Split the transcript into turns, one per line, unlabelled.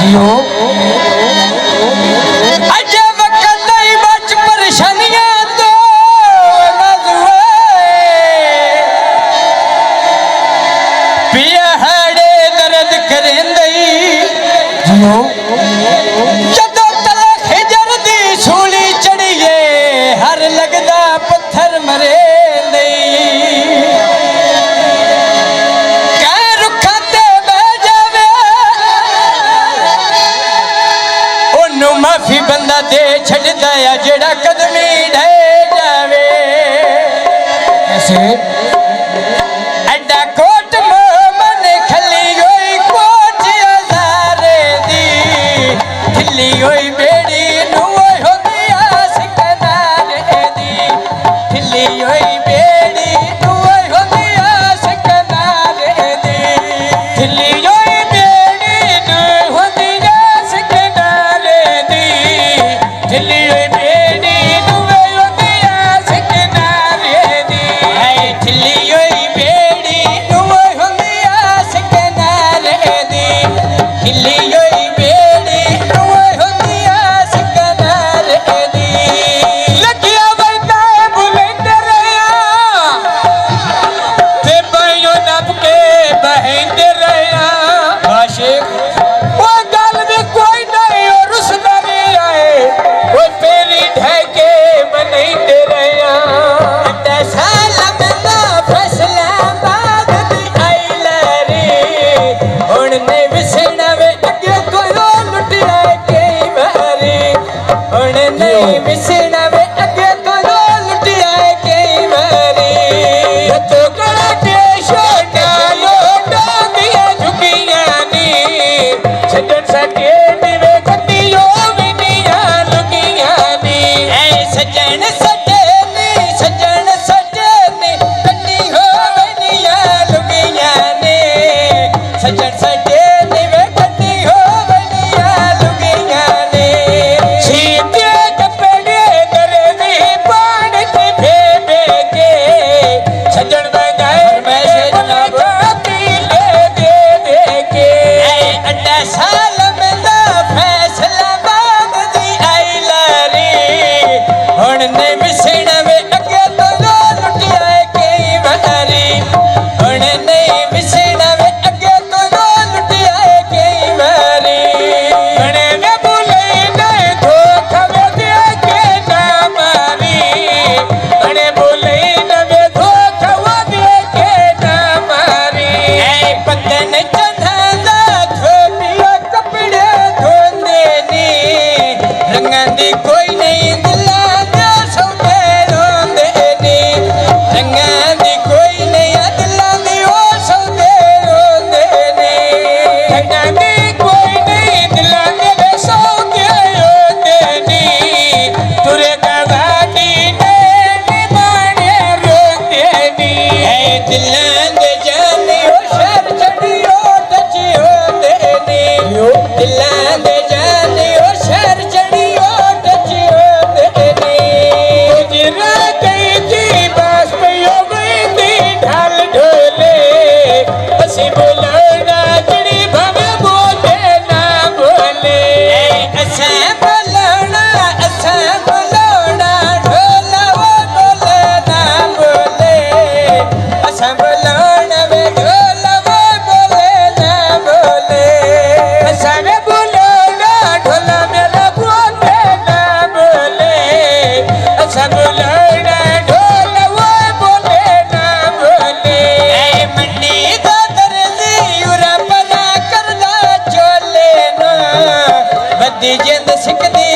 जियो
अजे वक्त नहीं बच परेशानियां तो पिया हाड़े दर्द करेंदे
जियो
जदों तले खिजर दी सूली चढ़िए हर लगदा पत्थर मरे माफी बंदा दे छड़दा है जेड़ा कदमी ढे जावे
ऐसे
एडा कोट मन खली होई कोट हजारे दी ढिली होई बेड़ी नू होंदी आस कनारे दी ढिली होई बेड़ी नू होंदी आस कनारे दी ढिली जिंद सिकदी